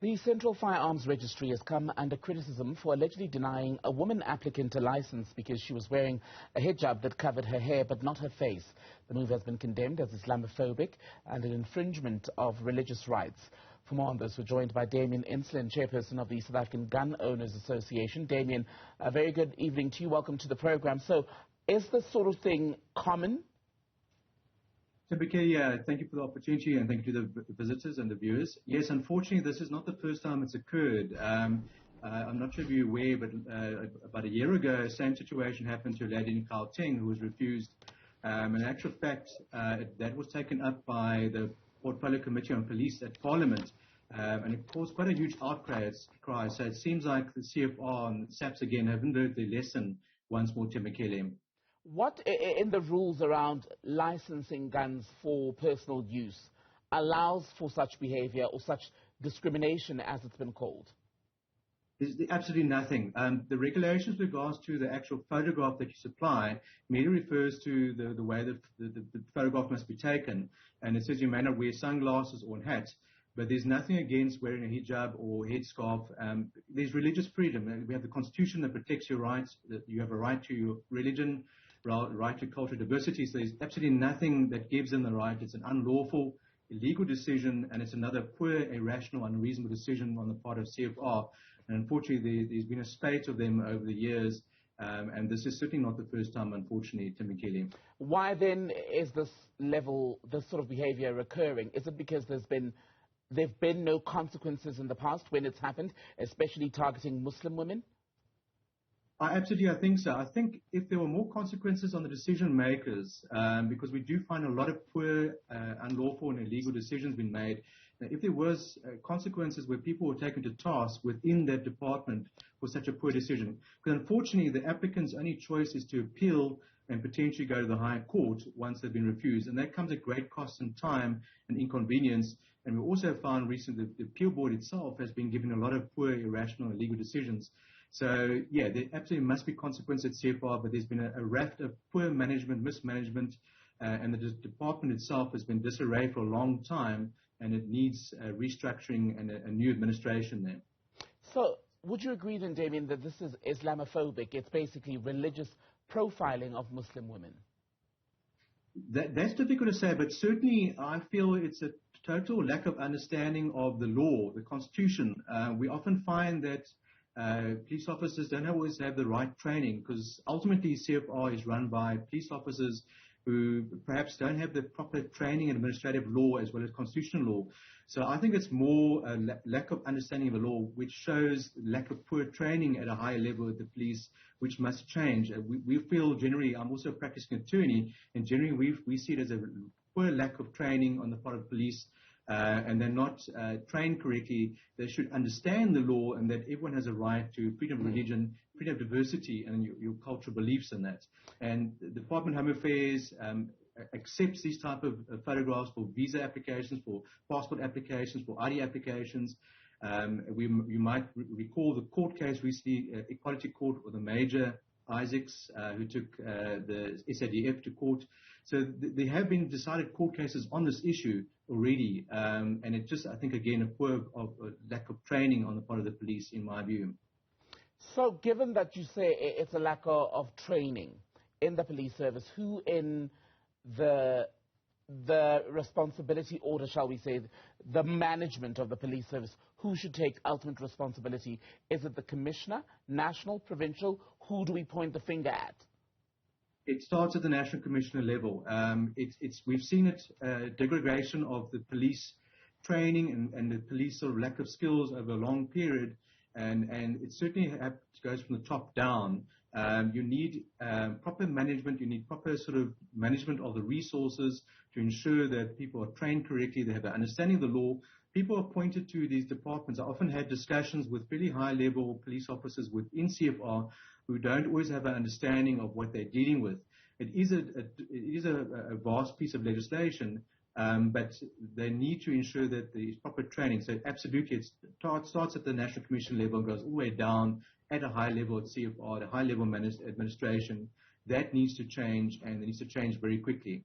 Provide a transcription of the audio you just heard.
The Central Firearms Registry has come under criticism for allegedly denying a woman applicant a license because she was wearing a hijab that covered her hair but not her face. The move has been condemned as Islamophobic and an infringement of religious rights. For more on this, we're joined by Damien Inslin, chairperson of the South African Gun Owners Association. Damien, a very good evening to you. Welcome to the program. So, is this sort of thing common? Typically, thank you for the opportunity and thank you to the visitors and the viewers. Yes, unfortunately, this is not the first time it's occurred. I'm not sure if you're aware, but about a year ago, same situation happened to a lady in Gauteng who was refused. In actual fact, that was taken up by the Portfolio Committee on Police at Parliament, and it caused quite a huge outcry. So it seems like the CFR and SAPS again haven't learned their lesson once more, Temekele. What in the rules around licensing guns for personal use allows for such behavior or such discrimination, as it's been called? There's absolutely nothing. The regulations with regards to the actual photograph that you supply merely refers to the way that the photograph must be taken. And it says you may not wear sunglasses or hats, but there's nothing against wearing a hijab or headscarf. There's religious freedom. We have the Constitution that protects your rights, that you have a right to your religion, right to cultural diversity. So there's absolutely nothing that gives them the right. It's an unlawful, illegal decision, and it's another poor, irrational, unreasonable decision on the part of CFR. And unfortunately, there's been a spate of them over the years, and this is certainly not the first time, unfortunately, Temekele. Why then is this sort of behavior occurring? Is it because there've been no consequences in the past when it's happened, especially targeting Muslim women? I think so. I think if there were more consequences on the decision makers, because we do find a lot of poor, unlawful and illegal decisions being made, if there was consequences where people were taken to task within that department for such a poor decision, because unfortunately the applicant's only choice is to appeal and potentially go to the higher court once they've been refused, and that comes at great cost and time and inconvenience. And we also found recently the appeal board itself has been given a lot of poor, irrational, illegal decisions. So, yeah, there absolutely must be consequences at CFR, but there's been a raft of poor management, mismanagement, and the department itself has been disarray for a long time, and it needs restructuring and a new administration there. So, would you agree then, Damien, that this is Islamophobic? It's basically religious profiling of Muslim women? That's difficult to say, but certainly I feel it's a total lack of understanding of the law, the Constitution. We often find that police officers don't always have the right training, because ultimately CFR is run by police officers who perhaps don't have the proper training in administrative law as well as constitutional law. So I think it's more a lack of understanding of the law, which shows lack of poor training at a higher level of the police, which must change. We feel generally, I'm also a practicing attorney, and generally we see it as a poor lack of training on the part of police. And they're not trained correctly. They should understand the law and that everyone has a right to freedom of religion, freedom of diversity, and your cultural beliefs in that. And the Department of Home Affairs accepts these type of photographs for visa applications, for passport applications, for ID applications. You might recall the court case recently, Equality Court, with the Major Isaacs, who took the SADF to court. So there have been decided court cases on this issue already, and it just, I think, again, a poor lack of training on the part of the police, in my view. So given that you say it's a lack of training in the police service, who in the responsibility order, shall we say, the management of the police service, who should take ultimate responsibility? Is it the commissioner, national, provincial? Who do we point the finger at? It starts at the national commissioner level. We've seen it, degradation of the police training and the police sort of lack of skills over a long period, and it certainly goes from the top down. You need proper management. You need proper sort of management of the resources to ensure that people are trained correctly. They have an understanding of the law. People appointed to these departments. I often had discussions with really high-level police officers within CFR who don't always have an understanding of what they're dealing with. It is a vast piece of legislation, but they need to ensure that there is proper training. So absolutely, it starts at the National Commission level and goes all the way down at a high level at CFR, the high-level administration. That needs to change, and it needs to change very quickly.